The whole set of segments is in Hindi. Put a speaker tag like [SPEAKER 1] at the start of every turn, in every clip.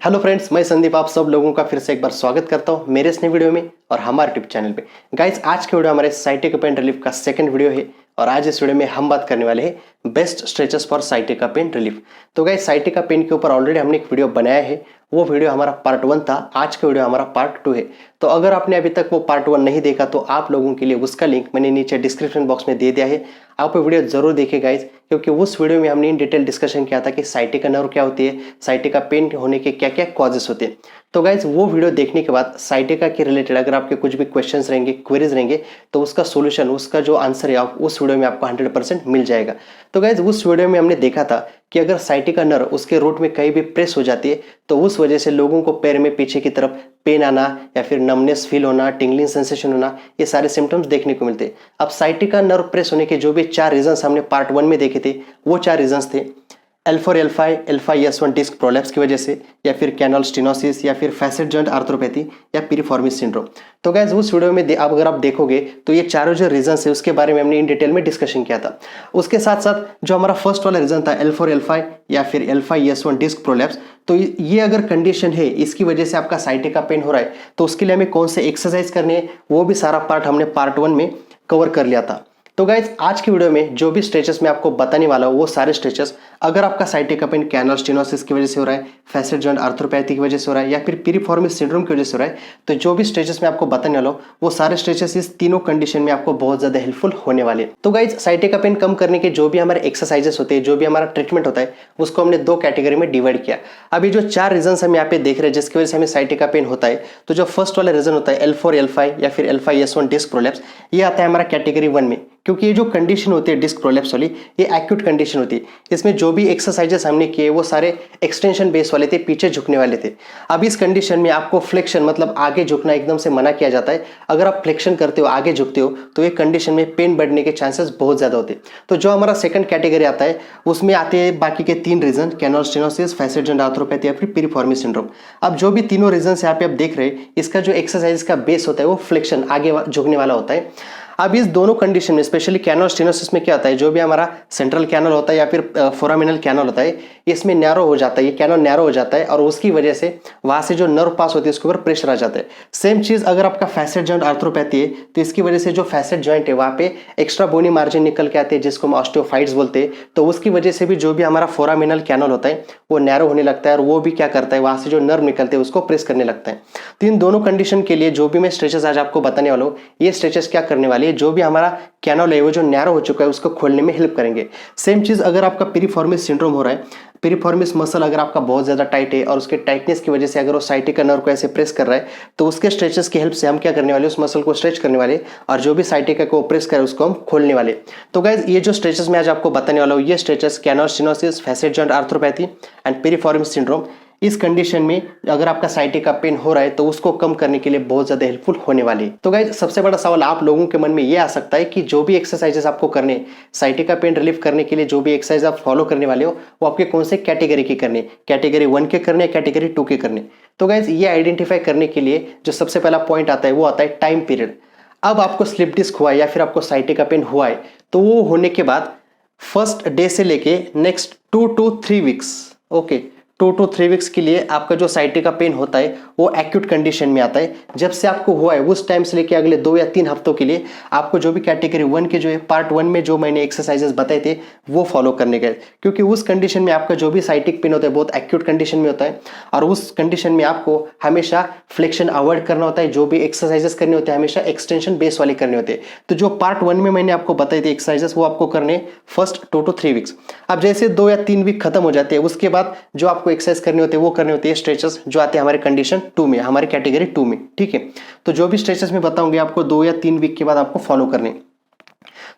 [SPEAKER 1] हेलो फ्रेंड्स, मैं संदीप आप सब लोगों का फिर से एक बार स्वागत करता हूं मेरे इस नए वीडियो में और हमारे यूट्यूब चैनल पे। गाइस, आज के वीडियो हमारे साइटिका पेन रिलीफ का सेकंड वीडियो है और आज इस वीडियो में हम बात करने वाले हैं best stretches for sciatica pain relief. तो गाइस, साइटिका पेन के ऊपर ऑलरेडी हमने एक वीडियो बनाया है, वो वीडियो हमारा पार्ट 1 था। आज का वीडियो हमारा पार्ट 2 है। तो अगर आपने अभी तक वो पार्ट 1 नहीं देखा तो आप लोगों के लिए उसका लिंक मैंने नीचे डिस्क्रिप्शन बॉक्स में दे दिया है। आप वो वीडियो जरूर देखिए गाइज, क्योंकि उस वीडियो में हमने इन डिटेल डिस्कशन किया था कि साइटिका नर्व क्या होती है, साइटिका पेन होने के क्या क्या कॉजेस होते हैं। तो गाइज, वो वीडियो देखने के बाद साइटिका के रिलेटेड अगर आपके कुछ भी क्वेश्चंस रहेंगे, क्वेरीज रहेंगे, तो उसका सोल्यूशन, उसका जो आंसर है आप उस वीडियो में आपको 100% मिल जाएगा। तो गाइज, उस वीडियो में हमने देखा था कि अगर साइटिका नर्व उसके रूट में कहीं भी प्रेस हो जाती है तो उस वजह से लोगों को पैर में पीछे की तरफ पेन आना या फिर नमनेस फील होना, टिंगलिंग सेंसेशन होना, ये सारे सिम्टम्स देखने को मिलते हैं। अब साइटिका नर्व प्रेस होने के जो भी 4 रीजंस हमने पार्ट 1 में देखे थे, वो 4 रीजंस थे L4 L5 L5S1 disc prolapse की वजह से, या फिर कैनल स्टेनोसिस, या फिर फैसेट जॉइंट आर्थ्रोपैथी, या पिरिफॉर्मिस सिंड्रोम। तो गाइज, उस वीडियो में अगर आप देखोगे तो ये चारों जो रीजंस है उसके बारे में हमने इन डिटेल में डिस्कशन किया था। उसके साथ साथ जो हमारा फर्स्ट वाला रीजन था L4 L5 या फिर L5S1 डिस्क प्रोलैप्स, तो ये अगर कंडीशन है, इसकी वजह से आपका साइटिका पेन हो रहा है, तो उसके लिए हमें कौन से एक्सरसाइज करने हैं, वो भी सारा पार्ट हमने पार्ट 1 में कवर कर लिया था। तो गाइज, आज की वीडियो में जो भी स्ट्रेचेस मैं आपको बताने वाला हूँ, वो सारे स्ट्रेचेस अगर आपका साइटिका पेन कैनल स्टेनोसिस की वजह से हो रहा है, फैसेट जॉइंट आर्थ्रोपैथी की वजह से हो रहा है, या फिर पिरिफॉर्मिस सिंड्रोम की वजह से हो रहा है, तो जो भी स्ट्रेचेस मैं आपको बताने वाला हूँ, वो सारे स्ट्रेचेस इस तीनों कंडीशन में आपको बहुत ज्यादा हेल्पफुल होने वाले हैं। तो गाइज, साइटिका पेन कम करने के जो भी हमारे एक्सरसाइजेस होते हैं, जो भी हमारा ट्रीटमेंट होता है, उसको हमने 2 कैटेगरी में डिवाइड किया। अभी जो 4 रीजन हम यहाँ पे देख रहे हैं जिसकी वजह से हमें साइटिका पेन होता है, तो जो फर्स्ट वाला रीजन होता है L4 L5 या फिर L5S1 डिस्क प्रोलैप्स, ये आता है हमारा कैटेगरी 1 में, क्योंकि ये जो कंडीशन होती है डिस्क प्रोलैप्स वाली, ये एक्यूट कंडीशन होती है। इसमें जो भी एक्सरसाइजेस हमने किए वो सारे एक्सटेंशन बेस वाले थे, पीछे झुकने वाले थे। अब इस कंडीशन में आपको फ्लेक्शन मतलब आगे झुकना एकदम से मना किया जाता है। अगर आप फ्लेक्शन करते हो, आगे झुकते हो, तो ये कंडीशन में पेन बढ़ने के चांसेस बहुत ज्यादा होते हैं। तो जो हमारा सेकंड कैटेगरी आता है उसमें आते हैं बाकी के 3 reason, canal stenosis, facet joint arthropathy या फिर पिरिफॉर्मिस सिंड्रोम। अब जो भी तीनों रीजन यहाँ पे आप देख रहे हैं, इसका जो एक्सरसाइज का बेस होता है वो फ्लेक्शन, आगे झुकने वाला होता है। अब इस दोनों कंडीशन में, स्पेशली कैनल स्टेनोसिस में क्या होता है, जो भी हमारा सेंट्रल कैनल होता है या फिर फोरामिनल कैनल होता है, इसमें नैरो हो जाता है, ये कैनल नैरो हो जाता है और उसकी वजह से वहां से जो नर्व पास होती है उसके ऊपर प्रेशर आ जाता है। सेम चीज अगर आपका फैसेट जॉइंट आर्थ्रोपैथी है, तो इसकी वजह से जो फैसेट जॉइंट है वहां पे एक्स्ट्रा बोनी मार्जिन निकल के आते हैं, जिसको हम ऑस्टियोफाइट्स बोलते हैं। तो उसकी वजह से भी जो भी हमारा फोरामिनल कैनल होता है वो नैरो होने लगता है और वो भी क्या करता है, वहां से जो नर्व निकलते हैं उसको प्रेस करने लगता है। तो इन दोनों कंडीशन के लिए जो भी मैं स्ट्रेचेस आज आपको बताने वाला हूँ, ये स्ट्रेचेस क्या करने वाली है, जो भी हमारा कैनल है वो जो नैरो हो चुका है उसको खोलने में हेल्प करेंगे। सेम चीज अगर आपका पिरिफॉर्मिस सिंड्रोम हो रहा है, पिरिफॉर्मिस मसल अगर आपका बहुत ज्यादा टाइट है और उसके टाइटनेस की वजह से अगर वो साइटिका नर्व को ऐसे प्रेस कर रहा है, तो उसके स्ट्रेचेस की हेल्प से हम क्या करने वाले, उस मसल को स्ट्रेच करने वाले और जो भी साइटिका को प्रेस करे उसको हम खोलने वाले। तो गाइज, ये जो स्ट्रेचेस मैं आज आपको बताने वाला हूँ, ये stretches canal stenosis, facet joint arthropathy and piriformis syndrome, इस कंडीशन में अगर आपका साइटिका पेन हो रहा है तो उसको कम करने के लिए बहुत ज्यादा हेल्पफुल होने वाली है। तो गाइज, सबसे बड़ा सवाल आप लोगों के मन में ये आ सकता है कि जो भी एक्सरसाइजेस आपको करने, साइटिका पेन रिलीफ करने के लिए जो भी एक्सरसाइज आप फॉलो करने वाले हो, वो आपके कौन से कैटेगरी के करने, कैटेगरी 1 के करने, कैटेगरी 2 के करने। तो गाइज, ये आइडेंटिफाई करने के लिए जो सबसे पहला पॉइंट आता है वो आता है टाइम पीरियड। अब आपको स्लिप डिस्क हुआ है या फिर आपको साइटिका पेन हुआ है, तो वो होने के बाद फर्स्ट डे से लेके next 2 to 3 weeks, okay, 2 to 3 weeks के लिए आपका जो साइटिका पेन होता है वो एक्यूट कंडीशन में आता है। जब से आपको हुआ है उस टाइम से लेके अगले 2 या 3 हफ्तों के लिए आपको जो भी कैटेगरी 1 के जो है पार्ट 1 में जो मैंने एक्सरसाइजेस बताए थे वो फॉलो करने गए, क्योंकि उस कंडीशन में आपका जो भी साइटिक पेन होता है बहुत एक्यूट कंडीशन में होता है और उस कंडीशन में आपको हमेशा फ्लेक्शन अवॉइड करना होता है। जो भी एक्सरसाइजेस करने होते हैं हमेशा एक्सटेंशन बेस वाले करने होते हैं। तो जो पार्ट 1 में मैंने आपको बताए थे एक्सरसाइजेस, वो आपको करने फर्स्ट 2 to 3 वीक्स। अब जैसे 2 या 3 वीक खत्म हो जाते हैं, उसके बाद जो आपको एक्सरसाइज करने होते हैं वो करने होते हैं स्ट्रेचेस, जो आते हैं हमारे कंडीशन 2 में, हमारे कैटेगरी 2 में, ठीक है। तो जो भी स्ट्रेचेस में बताऊंगे आपको 2 या 3 वीक के बाद आपको फॉलो करने।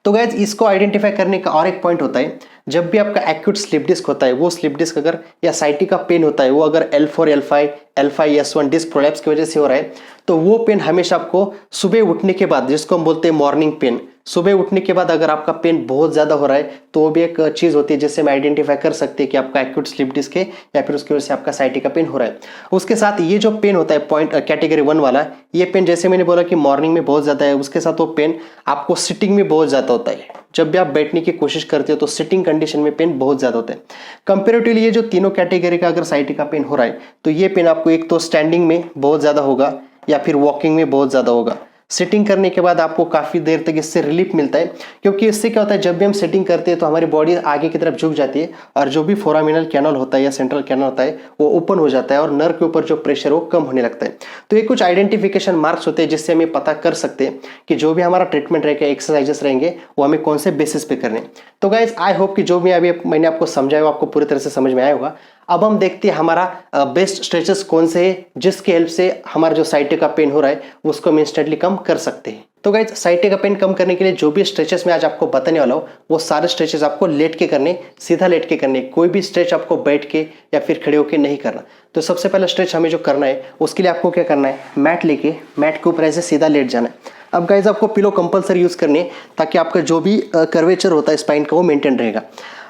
[SPEAKER 1] तो गाइज, इसको आइडेंटिफाई करने का और एक पॉइंट होता है, जब भी आपका एक्यूट स्लिप डिस्क होता है, वो स्लिप डिस्क अगर या साइटिका पेन होता है वो अगर L4 L5 L5S1 disc prolapse की वजह से हो रहा है, तो वो पेन हमेशा आपको सुबह उठने के बाद, जिसको हम बोलते हैं मॉर्निंग पेन, सुबह उठने के बाद अगर आपका पेन बहुत ज़्यादा हो रहा है तो वो भी एक चीज़ होती है जिससे हम आइडेंटिफाई कर सकते हैं कि आपका एक्यूट स्लीप डिस्क है या फिर उसकी वजह से आपका साइटिका पेन हो रहा है। उसके साथ ये जो पेन होता है पॉइंट कैटेगरी 1 वाला, ये पेन जैसे मैंने बोला कि मॉर्निंग में बहुत ज़्यादा है, उसके साथ वो पेन आपको सिटिंग में बहुत ज़्यादा होता है। जब भी आप बैठने की कोशिश करते हो तो सिटिंग कंडीशन में पेन बहुत ज़्यादा होता है। कंपेरेटिवली ये जो तीनों कैटेगरी का अगर साइटिका पेन हो रहा है तो ये पेन आपको एक तो स्टैंडिंग में बहुत ज़्यादा होगा या फिर वॉकिंग में बहुत ज़्यादा होगा। सिटिंग करने के बाद आपको काफ़ी देर तक इससे रिलीफ मिलता है, क्योंकि इससे क्या होता है, जब भी हम सिटिंग करते हैं तो हमारी बॉडी आगे की तरफ झुक जाती है और जो भी फोरामिनल कैनल होता है या सेंट्रल कैनल होता है वो ओपन हो जाता है और नर्व के ऊपर जो प्रेशर वो कम होने लगता है। तो ये कुछ आइडेंटिफिकेशन मार्क्स होते हैं जिससे हमें पता कर सकते हैं कि जो भी हमारा ट्रीटमेंट रहेगा, एक्सरसाइजेस रहेंगे, वो हमें कौन से बेसिस पे करने। तो गाइज आई होप कि जो भी अभी मैंने आपको समझाया वो आपको पूरी तरह से समझ में आया होगा। अब हम देखते हैं हमारा बेस्ट स्ट्रेचेस कौन से है जिसकी हेल्प से हमारा जो साइटिका पेन हो रहा है उसको हम इंस्टेंटली कम कर सकते हैं। तो गाइज साइटिका पेन कम करने के लिए जो भी स्ट्रेचेस मैं आज आपको बताने वाला हूँ वो सारे स्ट्रेचेस आपको लेट के करने, सीधा लेट के करने, कोई भी स्ट्रेच आपको बैठ के या फिर खड़े होकर नहीं करना। तो सबसे पहला स्ट्रेच हमें जो करना है उसके लिए आपको क्या करना है, मैट लेके मैट के ऊपर ऐसे सीधा लेट जाना है। अब गाइज आपको पिलो कंपलसरी यूज करनी है ताकि आपका जो भी कर्वेचर होता है स्पाइन का वो मेंटेन रहेगा।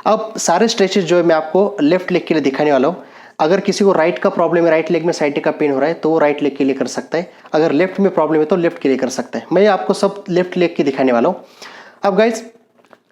[SPEAKER 1] अब सारे स्ट्रेचेस जो है मैं आपको लेफ्ट लेग के लिए दिखाने वाला हूँ। अगर किसी को राइट का प्रॉब्लम है, राइट लेग में साइटिका पेन हो रहा है तो वो राइट लेग के लिए कर सकता है, अगर लेफ्ट में प्रॉब्लम है तो लेफ्ट के लिए कर सकता है। मैं आपको सब लेफ्ट लेग की दिखाने वाला हूँ। अब गाइज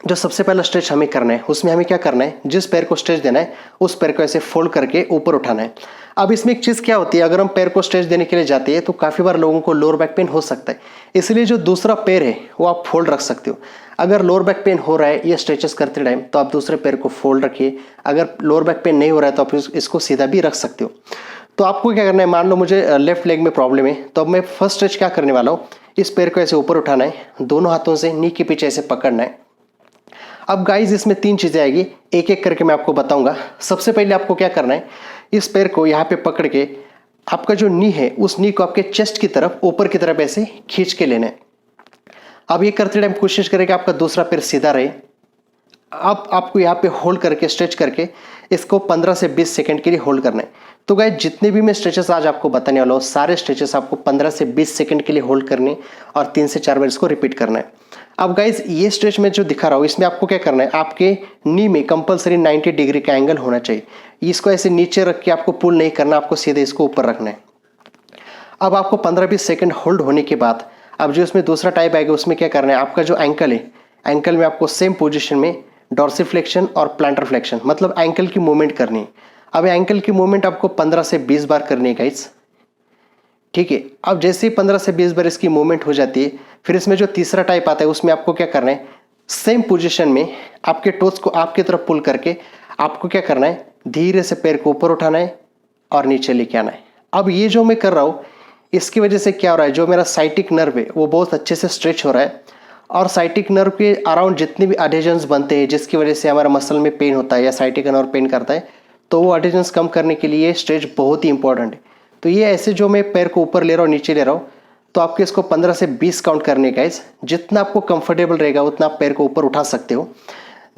[SPEAKER 1] जो सबसे पहला स्ट्रेच हमें करना है उसमें हमें क्या करना है, जिस पैर को स्ट्रेच देना है उस पैर को ऐसे फोल्ड करके ऊपर उठाना है। अब इसमें एक चीज़ क्या होती है, अगर हम पैर को स्ट्रेच देने के लिए जाते हैं तो काफ़ी बार लोगों को लोअर बैक पेन हो सकता है, इसलिए जो दूसरा पैर है वो आप फोल्ड रख सकते हो। अगर लोअर बैक पेन हो रहा है ये स्ट्रेचेस करते टाइम तो आप दूसरे पैर को फोल्ड रखिए, अगर लोअर बैक पेन नहीं हो रहा है तो आप इसको सीधा भी रख सकते हो। तो आपको क्या करना है, मान लो मुझे लेफ्ट लेग में प्रॉब्लम है तो अब मैं फर्स्ट स्ट्रेच क्या करने वाला हूँ, इस पैर को ऐसे ऊपर उठाना है, दोनों हाथों से नी के पीछे ऐसे पकड़ना है। अब गाइज इसमें 3 चीज़ें आएगी, एक एक करके मैं आपको बताऊंगा। सबसे पहले आपको क्या करना है, इस पैर को यहाँ पे पकड़ के आपका जो नी है उस नी को आपके चेस्ट की तरफ ऊपर की तरफ ऐसे खींच के लेना है। अब ये करते टाइम कोशिश करें कि आपका दूसरा पैर सीधा रहे। अब आपको यहाँ पे होल्ड करके स्ट्रेच करके इसको 15 से 20 सेकंड के लिए होल्ड करना है। तो गाइस जितने भी मैं स्ट्रेचेस आज आपको बताने वाला हूँ सारे स्ट्रेचेस आपको 15 से 20 सेकंड के लिए होल्ड करने और 3 से 4 बार इसको रिपीट करना है। अब गाइस ये स्ट्रेच में जो दिखा रहा हूँ इसमें आपको क्या करना है, आपके नी में कंपलसरी 90 डिग्री का एंगल होना चाहिए। इसको ऐसे नीचे रख के आपको पुल नहीं करना, आपको सीधे इसको ऊपर रखना है। अब आपको 15-20 सेकंड होल्ड होने के बाद अब जो इसमें दूसरा टाइप आएगा उसमें क्या करना है, आपका जो एंकल है एंकल में आपको सेम पोजीशन में डॉर्सिफ्लेक्शन और प्लांटर फ्लेक्शन मतलब एंकल की मूवमेंट करनी है। अब एंकल की मूवमेंट आपको 15 से 20 बार करनी है गाइस, ठीक है। अब जैसे ही 15 से 20 बार इसकी मूवमेंट हो जाती है फिर इसमें जो तीसरा टाइप आता है उसमें आपको क्या करना है, सेम पोजीशन में आपके टोस को आपकी तरफ पुल करके आपको क्या करना है, धीरे से पैर को ऊपर उठाना है और नीचे लेके आना है। अब ये जो मैं कर रहा हूँ इसकी वजह से क्या हो रहा है, जो मेरा साइटिक नर्व है वो बहुत अच्छे से स्ट्रेच हो रहा है और साइटिक नर्व के अराउंड जितने भी अडेजन्स बनते हैं जिसकी वजह से हमारा मसल में पेन होता है या साइटिक नर्व पेन करता है तो वो अडेजन्स कम करने के लिए स्ट्रेच बहुत ही इंपॉर्टेंट है। तो ये ऐसे जो मैं पैर को ऊपर ले रहा हूँ नीचे ले रहा हूँ तो आपको इसको 15 से 20 काउंट करने का, जितना आपको कंफर्टेबल रहेगा उतना आप पैर को ऊपर उठा सकते हो।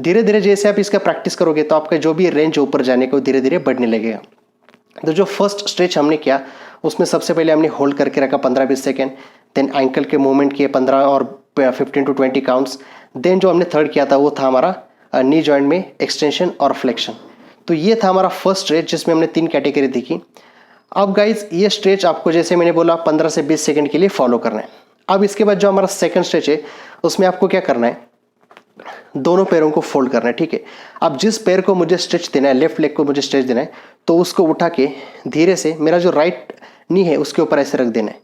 [SPEAKER 1] धीरे धीरे जैसे आप इसका प्रैक्टिस करोगे तो आपका जो भी रेंज ऊपर जाने को धीरे धीरे बढ़ने लगेगा। तो जो फर्स्ट स्ट्रेच हमने किया उसमें सबसे पहले हमने होल्ड करके रखा 15-20 सेकेंड, देन एंकल के मूवमेंट किए 15 और 15 to 20 काउंट्स। देन जो हमने थर्ड किया था वो था हमारा नी जॉइंट में एक्सटेंशन और फ्लेक्शन। तो ये था हमारा फर्स्ट स्ट्रेच जिसमें हमने 3 कैटेगरी देखी। अब गाइज ये स्ट्रेच आपको जैसे मैंने बोला 15 से 20 सेकंड के लिए फॉलो करना है। अब इसके बाद जो हमारा सेकंड स्ट्रेच है उसमें आपको क्या करना है, दोनों पैरों को फोल्ड करना है, ठीक है। अब जिस पैर को मुझे स्ट्रेच देना है, लेफ्ट लेग को मुझे स्ट्रेच देना है तो उसको उठा के धीरे से मेरा जो राइट नी है उसके ऊपर ऐसे रख देना है।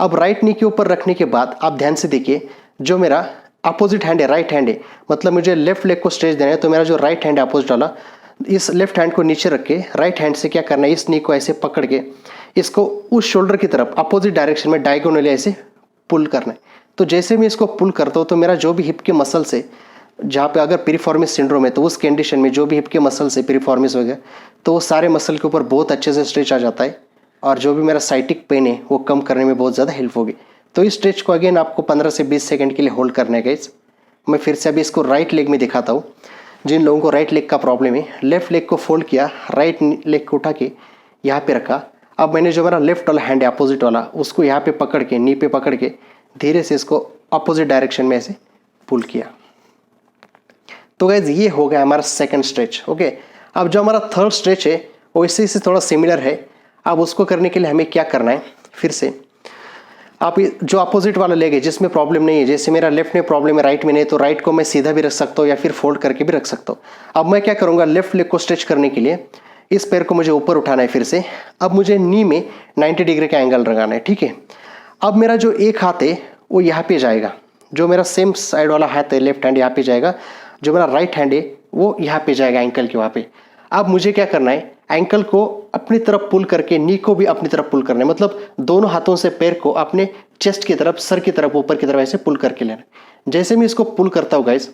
[SPEAKER 1] अब राइट नी के ऊपर रखने के बाद आप ध्यान से देखिए जो मेरा अपोजिट हैंड है राइट हैंड है, मतलब मुझे लेफ्ट लेग को स्ट्रेच देना है तो मेरा जो राइट हैंड है अपोजिट वाला, इस लेफ्ट हैंड को नीचे रख के राइट हैंड से क्या करना है, इस नी को ऐसे पकड़ के इसको उस शोल्डर की तरफ अपोजिट डायरेक्शन में डायगोनली ऐसे पुल करना है। तो जैसे मैं इसको पुल करता हूँ तो मेरा जो भी हिप के मसल से, जहाँ पे अगर पिरिफॉर्मिस सिंड्रोम है तो उस कंडीशन में जो भी हिप के मसल से पिरिफॉर्मिस वगैरह तो वो सारे मसल के ऊपर बहुत अच्छे से स्ट्रेच आ जाता है और जो भी मेरा साइटिक पेन है वो कम करने में बहुत ज़्यादा हेल्प होगी। तो इस स्ट्रेच को अगेन आपको 15 से 20 सेकंड के लिए होल्ड करना है गाइस। मैं फिर से अभी इसको राइट लेग में दिखाता हूँ। जिन लोगों को राइट लेग का प्रॉब्लम है, लेफ्ट लेग को फोल्ड किया, राइट लेग को उठा के यहाँ पे रखा। अब मैंने जो मेरा लेफ्ट वाला हैंड है अपोजिट वाला, उसको यहाँ पे पकड़ के, नी पे पकड़ के धीरे से इसको अपोजिट डायरेक्शन में ऐसे पुल किया। तो गाइज ये हो गया हमारा सेकंड स्ट्रेच। ओके, अब जो हमारा थर्ड स्ट्रेच है वो इसी से थोड़ा सिमिलर है। अब उसको करने के लिए हमें क्या करना है, फिर से आप जो अपोजिट वाला लेग है जिसमें प्रॉब्लम नहीं है, जैसे मेरा लेफ्ट में प्रॉब्लम है राइट में नहीं, तो राइट को मैं सीधा भी रख सकता हूँ या फिर फोल्ड करके भी रख सकता हूँ। अब मैं क्या करूँगा, लेफ्ट लेग को स्ट्रेच करने के लिए इस पैर को मुझे ऊपर उठाना है फिर से। अब मुझे नी में 90 डिग्री का एंगल लगाना है, ठीक है। अब मेरा जो एक हाथ है वो यहाँ पे जाएगा, जो मेरा सेम साइड वाला हाथ है लेफ्ट हैंड यहाँ पे जाएगा, जो मेरा राइट हैंड है वो यहाँ पे जाएगा एंकल के वहाँ पे। अब मुझे क्या करना है, एंकल को अपनी तरफ पुल करके नी को भी अपनी तरफ पुल करना है, मतलब दोनों हाथों से पैर को अपने चेस्ट की तरफ, सर की तरफ, ऊपर की तरफ ऐसे पुल करके लेना है। जैसे मैं इसको पुल करता हूँ गाइज,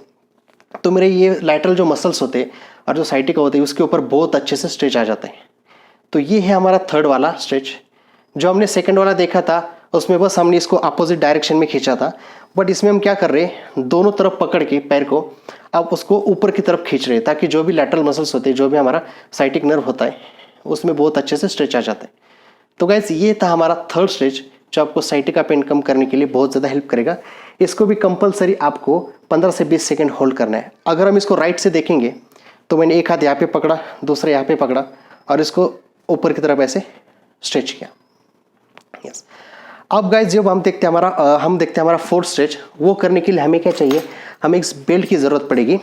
[SPEAKER 1] तो मेरे ये लैटरल जो मसल्स होते हैं और जो साइटिका होते हैं उसके ऊपर बहुत अच्छे से स्ट्रेच आ जाते हैं। तो ये है हमारा थर्ड वाला स्ट्रेच। जो हमने सेकंड वाला देखा था उसमें बस हमने इसको अपोजिट डायरेक्शन में खींचा था, बट इसमें हम क्या कर रहे हैं, दोनों तरफ पकड़ के पैर को अब उसको ऊपर की तरफ खींच रहे हैं, ताकि जो भी लैटरल मसल्स होते हैं, जो भी हमारा साइटिक नर्व होता है, उसमें बहुत अच्छे से स्ट्रेच आ जाता है। तो गाइस ये था हमारा थर्ड स्ट्रेच, जो आपको साइटिका पेन कम करने के लिए बहुत ज़्यादा हेल्प करेगा। इसको भी कंपलसरी आपको 15 से 20 सेकेंड होल्ड करना है। अगर हम इसको राइट से देखेंगे तो मैंने एक हाथ यहाँ पे पकड़ा, दूसरा यहाँ पे पकड़ा और इसको ऊपर की तरफ ऐसे स्ट्रेच किया। यस, अब गाइज जब हम देखते हैं हमारा फोर्थ स्ट्रेच, वो करने के लिए हमें क्या चाहिए, हमें इस बेल्ट की ज़रूरत पड़ेगी।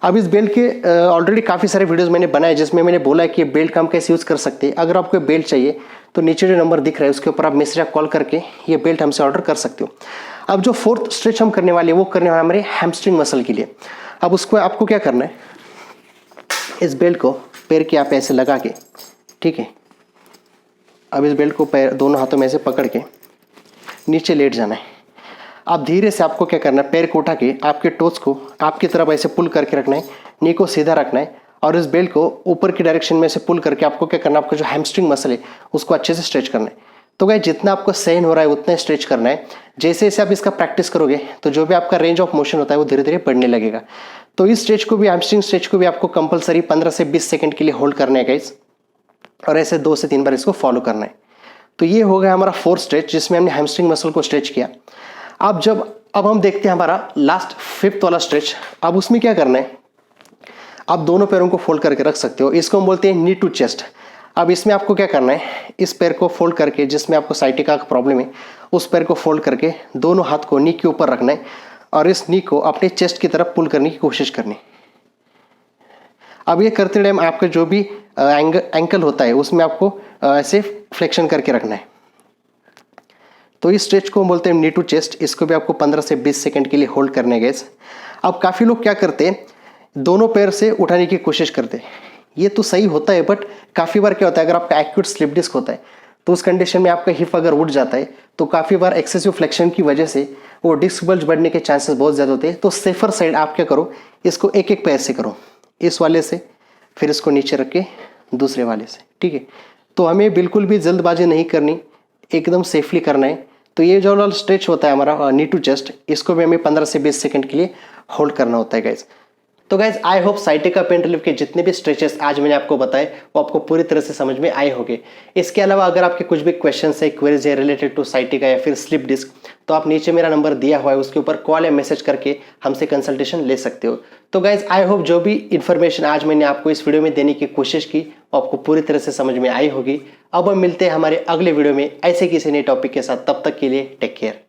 [SPEAKER 1] अब इस बेल्ट के ऑलरेडी काफ़ी सारे वीडियोस मैंने बनाए जिसमें मैंने बोला है कि ये बेल्ट का हम कैसे यूज़ कर सकते हैं। अगर आपको बेल्ट चाहिए तो नीचे जो नंबर दिख रहा है उसके ऊपर आप मैसेज कॉल करके ये बेल्ट हमसे ऑर्डर कर सकते हो। अब जो फोर्थ स्ट्रेच हम करने वाले हैं वो करने वाले हमारे हैमस्ट्रिंग मसल के लिए। अब उसको आपको क्या करना है, इस बेल्ट को पैर के आप ऐसे लगा के, ठीक है, अब इस बेल्ट को पैर दोनों हाथों में ऐसे पकड़ के नीचे लेट जाना है। अब धीरे से आपको क्या करना है, पैर को उठा के आपके टोस को आपकी तरफ ऐसे पुल करके रखना है, नी को सीधा रखना है और इस बेल्ट को ऊपर की डायरेक्शन में से पुल करके आपको क्या करना है, आपका जो हैमस्ट्रिंग मसल है उसको अच्छे से स्ट्रेच करना है। तो गाइस जितना आपको सहन हो रहा है उतना स्ट्रेच करना है। जैसे जैसे आप इसका प्रैक्टिस करोगे तो जो भी आपका रेंज ऑफ मोशन होता है वो धीरे धीरे बढ़ने लगेगा। तो इस स्ट्रेच को भी, हैमस्ट्रिंग स्ट्रेच को भी आपको कंपलसरी 15 से 20 सेकंड के लिए होल्ड करना है गाइस, और ऐसे 2 से 3 बार इसको फॉलो करना है। तो ये हो गया हमारा फोर्थ स्ट्रेच जिसमें हमने हैमस्ट्रिंग मसल को स्ट्रेच किया। अब हम देखते हैं हमारा लास्ट फिफ्थ वाला स्ट्रेच। अब उसमें क्या करना है, आप दोनों पैरों को फोल्ड करके रख सकते हो, इसको हम बोलते हैं नी टू चेस्ट। अब इसमें आपको क्या करना है, इस पैर को फोल्ड करके, जिसमें आपको साइटिका का प्रॉब्लम है उस पैर को फोल्ड करके दोनों हाथ को नी के ऊपर रखना है और इस नी को अपने चेस्ट की तरफ पुल करने की कोशिश करनी। अब ये करते टाइम आपका जो भी एंकल होता है उसमें आपको ऐसे फ्लेक्शन करके रखना है। तो इस स्ट्रेच को बोलते हैं नी टू चेस्ट। इसको भी आपको 15 से 20 सेकंड के लिए होल्ड करने है गाइस। अब काफ़ी लोग क्या करते हैं, दोनों पैर से उठाने की कोशिश करते हैं। ये तो सही होता है, बट काफ़ी बार क्या होता है, अगर आपका एक्यूट स्लिप डिस्क होता है तो उस कंडीशन में आपका हिप अगर उठ जाता है तो काफ़ी बार एक्सेसिव फ्लेक्शन की वजह से वो डिस्क बल्ज बढ़ने के चांसेस बहुत ज़्यादा होते हैं। तो सेफर साइड आप क्या करो, इसको एक एक पैर से करो, इस वाले से, फिर इसको नीचे रख के दूसरे वाले से, ठीक है। तो हमें बिल्कुल भी जल्दबाजी नहीं करनी, एकदम सेफली करना है। तो ये जो वाला स्ट्रेच होता है हमारा नी टू चेस्ट, इसको भी हमें 15 से 20 सेकंड के लिए होल्ड करना होता है गाइज। तो guys I hope sciatica pain relief के जितने भी स्ट्रेचेस आज मैंने आपको बताए वो आपको पूरी तरह से समझ में आए होंगे। इसके अलावा अगर आपके कुछ भी क्वेश्चन है, क्वेरीज है रिलेटेड टू साइटिका या फिर स्लिप डिस्क, तो आप नीचे मेरा नंबर दिया हुआ है उसके ऊपर कॉल या मैसेज करके हमसे कंसल्टेशन ले सकते हो। तो गाइज आई होप जो भी इन्फॉर्मेशन आज मैंने आपको इस वीडियो में देने की कोशिश की वो आपको पूरी तरह से समझ में आई होगी। अब हम मिलते हैं हमारे अगले वीडियो में ऐसे किसी नए टॉपिक के साथ। तब तक के लिए टेक केयर।